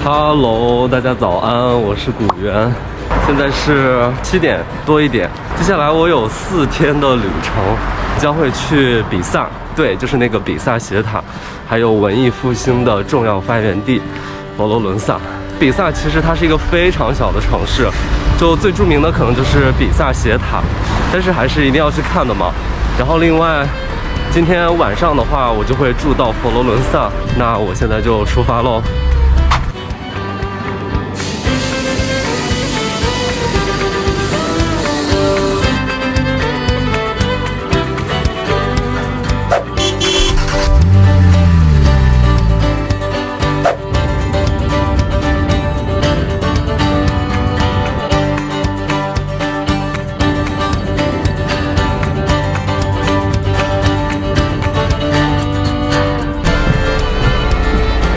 Hello， 大家早安，我是古元，现在是7点多一点。接下来我有4天的旅程，将会去比萨，对，就是那个比萨斜塔，还有文艺复兴的重要发源地佛罗伦萨。比萨其实它是一个非常小的城市，就最著名的可能就是比萨斜塔，但是还是一定要去看的嘛。然后另外，今天晚上的话，我就会住到佛罗伦萨，那我现在就出发喽。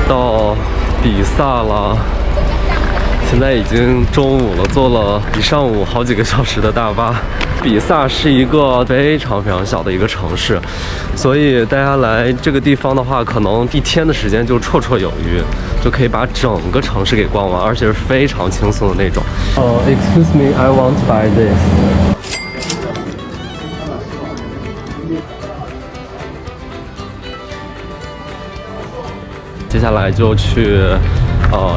到比萨了，现在已经中午了，坐了一上午好几个小时的大巴。比萨是一个非常小的一个城市，所以大家来这个地方的话，可能1天的时间就绰绰有余，就可以把整个城市给逛完，而且是非常轻松的那种。Excuse me, I want to buy this. 接下来就去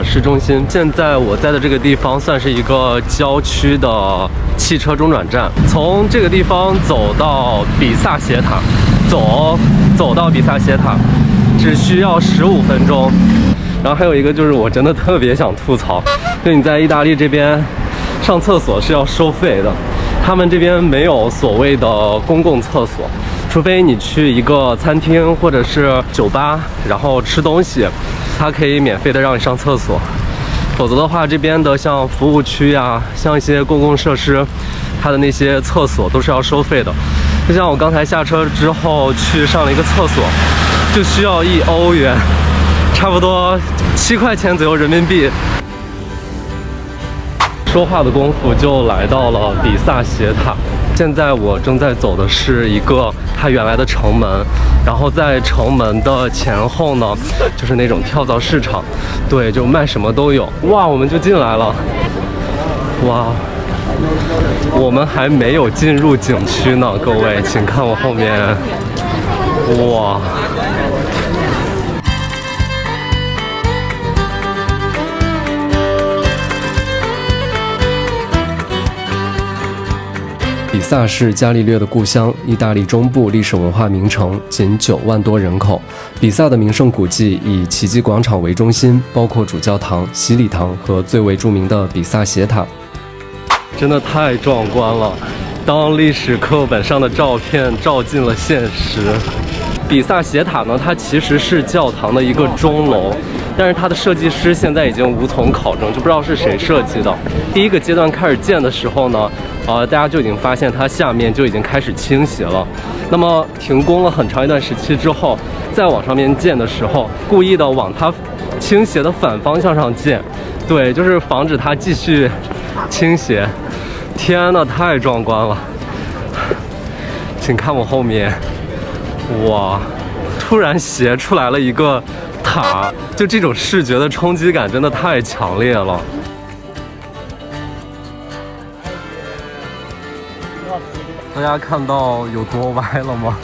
市中心。现在我在的这个地方算是一个郊区的汽车中转站，从这个地方走到比萨斜塔，走到比萨斜塔只需要15分钟。然后还有一个就是我真的特别想吐槽，就你在意大利这边上厕所是要收费的，他们这边没有所谓的公共厕所。除非你去一个餐厅或者是酒吧，然后吃东西，它可以免费的让你上厕所。否则的话，这边的像服务区呀，像一些公共设施，它的那些厕所都是要收费的。就像我刚才下车之后去上了一个厕所，就需要1欧元，差不多7块钱左右人民币。说话的功夫就来到了比萨斜塔。现在我正在走的是一个它原来的城门，然后在城门的前后呢，就是那种跳蚤市场，对，就卖什么都有。哇，我们就进来了。哇，我们还没有进入景区呢，各位，请看我后面。哇。比萨是伽利略的故乡，意大利中部历史文化名城，仅9万多人口。比萨的名胜古迹以奇迹广场为中心，包括主教堂、洗礼堂和最为著名的比萨斜塔。真的太壮观了，当历史课本上的照片照进了现实。比萨斜塔呢，它其实是教堂的一个钟楼，但是它的设计师现在已经无从考证，就不知道是谁设计的。第一个阶段开始建的时候呢，大家就已经发现它下面就已经开始倾斜了。那么停工了很长一段时期之后，再往上面建的时候，故意的往它倾斜的反方向上建，对，就是防止它继续倾斜。天呐，太壮观了！请看我后面，哇，突然斜出来了一个塔，就这种视觉的冲击感真的太强烈了。大家看到有多歪了吗？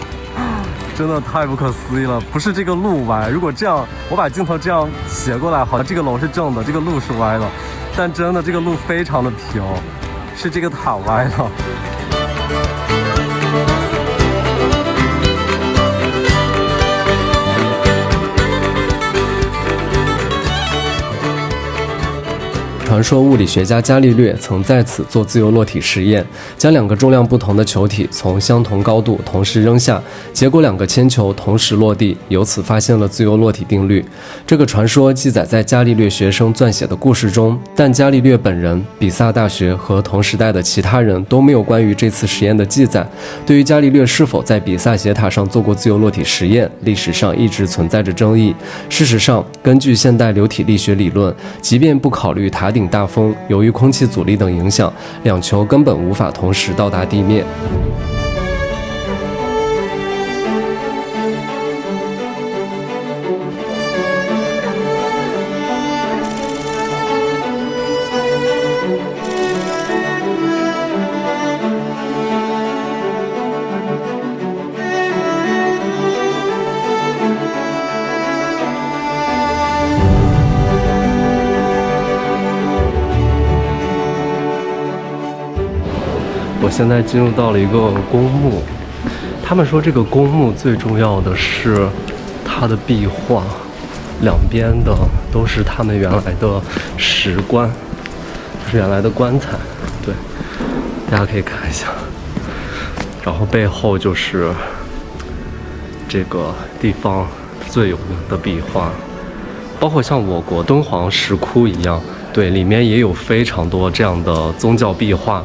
真的太不可思议了！不是这个路歪，如果这样，我把镜头这样斜过来，好像这个楼是正的，这个路是歪的，但真的这个路非常的平，是这个塔歪了。传说物理学家伽利略曾在此做自由落体实验，将2个重量不同的球体从相同高度同时扔下，结果2个铅球同时落地，由此发现了自由落体定律。这个传说记载在伽利略学生撰写的故事中，但伽利略本人、比萨大学和同时代的其他人都没有关于这次实验的记载。对于伽利略是否在比萨斜塔上做过自由落体实验，历史上一直存在着争议。事实上，根据现代流体力学理论，即便不考虑塔顶大风，由于空气阻力等影响，2球根本无法同时到达地面。我现在进入到了一个公墓，他们说这个公墓最重要的是它的壁画，两边的都是他们原来的石棺，就是原来的棺材。对，大家可以看一下。然后背后就是这个地方最有名的壁画，包括像我国敦煌石窟一样，对，里面也有非常多这样的宗教壁画。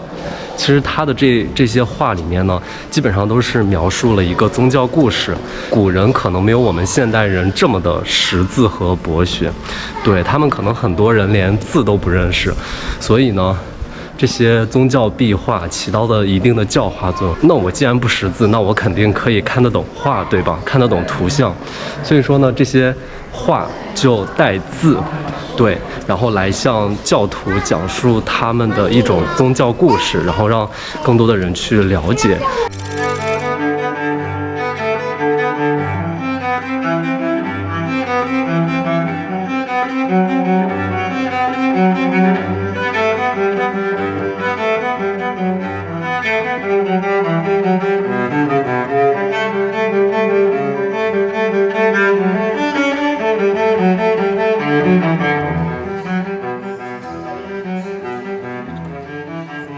其实它的这些画里面呢，基本上都是描述了一个宗教故事。古人可能没有我们现代人这么的识字和博学，对，他们可能很多人连字都不认识，所以呢，这些宗教壁画起到的一定的教化作用。那我既然不识字，那我肯定可以看得懂画，对吧？看得懂图像，所以说呢，这些画就带字，对，然后来向教徒讲述他们的一种宗教故事，然后让更多的人去了解。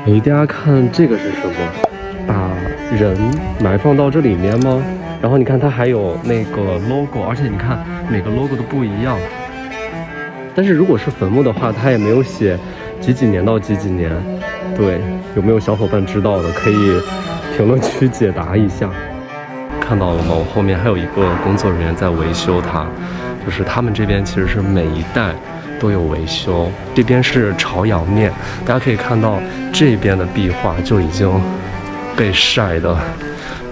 哎，大家看这个是什么？把人埋放到这里面吗？然后你看它还有那个 logo， 而且你看每个 logo 都不一样。但是如果是坟墓的话，它也没有写几几年到几几年。对，有没有小伙伴知道的，可以评论区解答一下。看到了吗？我后面还有一个工作人员在维修它，就是他们这边其实是每一代都有维修。这边是朝阳面，大家可以看到这边的壁画就已经被晒的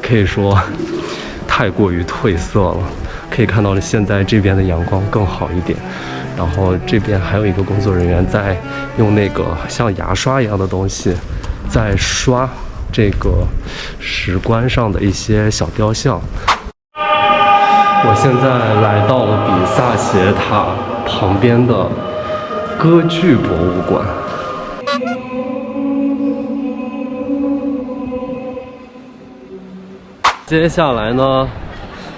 可以说太过于褪色了，可以看到了现在这边的阳光更好一点。然后这边还有一个工作人员在用那个像牙刷一样的东西在刷这个石棺上的一些小雕像。我现在来到了比萨斜塔旁边的歌剧博物馆。接下来呢，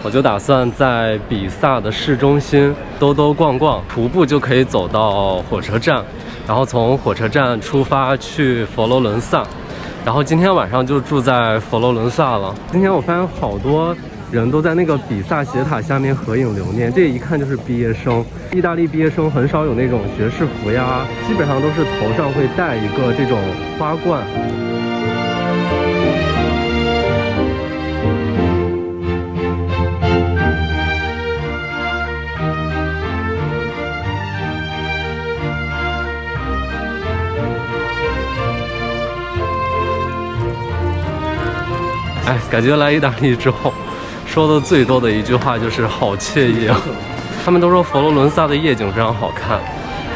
我就打算在比萨的市中心兜逛逛，徒步就可以走到火车站，然后从火车站出发去佛罗伦萨，然后今天晚上就住在佛罗伦萨了。今天我发现好多人都在那个比萨斜塔下面合影留念，这一看就是毕业生。意大利毕业生很少有那种学士服呀，基本上都是头上会戴一个这种花冠。哎，感觉来意大利之后，说的最多的一句话就是好惬意啊！他们都说佛罗伦萨的夜景非常好看，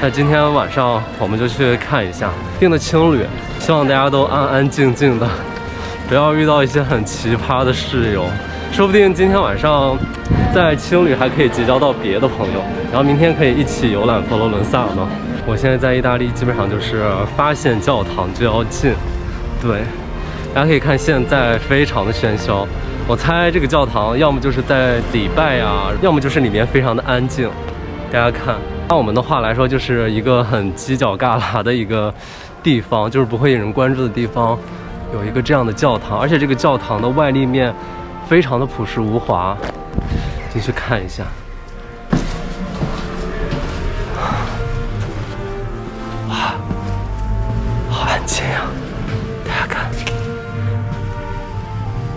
那今天晚上我们就去看一下。订的青旅，希望大家都安安静静的，不要遇到一些很奇葩的室友。说不定今天晚上在青旅还可以结交到别的朋友，然后明天可以一起游览佛罗伦萨呢。我现在在意大利，基本上就是发现教堂就要进，对。大家可以看，现在非常的喧嚣。我猜这个教堂要么就是在礼拜啊，要么就是里面非常的安静。大家看，按我们的话来说，就是一个很犄角旮旯的一个地方，就是不会引人关注的地方，有一个这样的教堂，而且这个教堂的外立面非常的朴实无华。进去看一下。哇，好安静呀！大家看。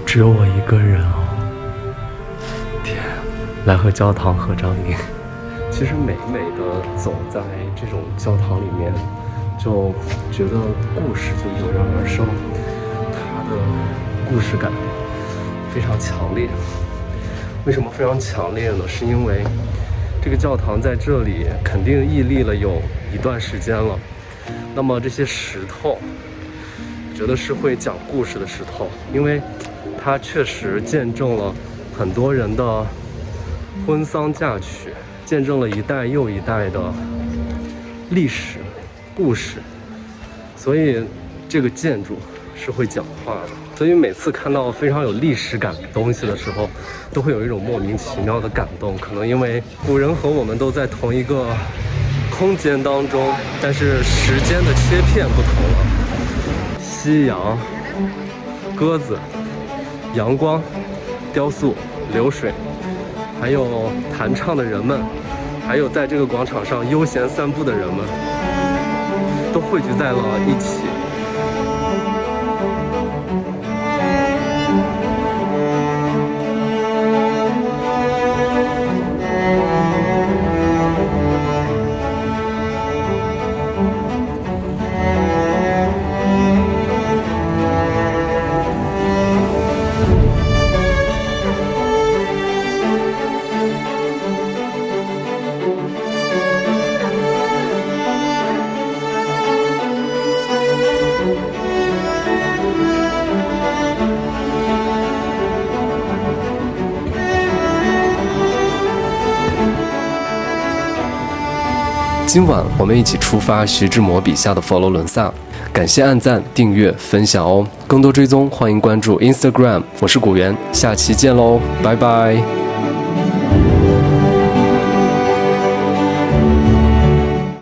只有我一个人哦，天，来和教堂合张影。其实美美的走在这种教堂里面，就觉得故事就油然而生，它的故事感非常强烈。为什么非常强烈呢？是因为这个教堂在这里肯定屹立了有一段时间了，那么这些石头，我觉得是会讲故事的石头，因为它确实见证了很多人的婚丧嫁娶，见证了一代又一代的历史故事，所以这个建筑是会讲话的，所以每次看到非常有历史感的东西的时候，都会有一种莫名其妙的感动。可能因为古人和我们都在同一个空间当中，但是时间的切片不同了。夕阳、鸽子、阳光、雕塑、流水，还有弹唱的人们，还有在这个广场上悠闲散步的人们，都汇聚在了一起。今晚我们一起出发徐志摩笔下的佛罗伦萨，感谢按赞、订阅、分享哦！更多追踪欢迎关注 Instagram， 我是古元，下期见喽，拜拜。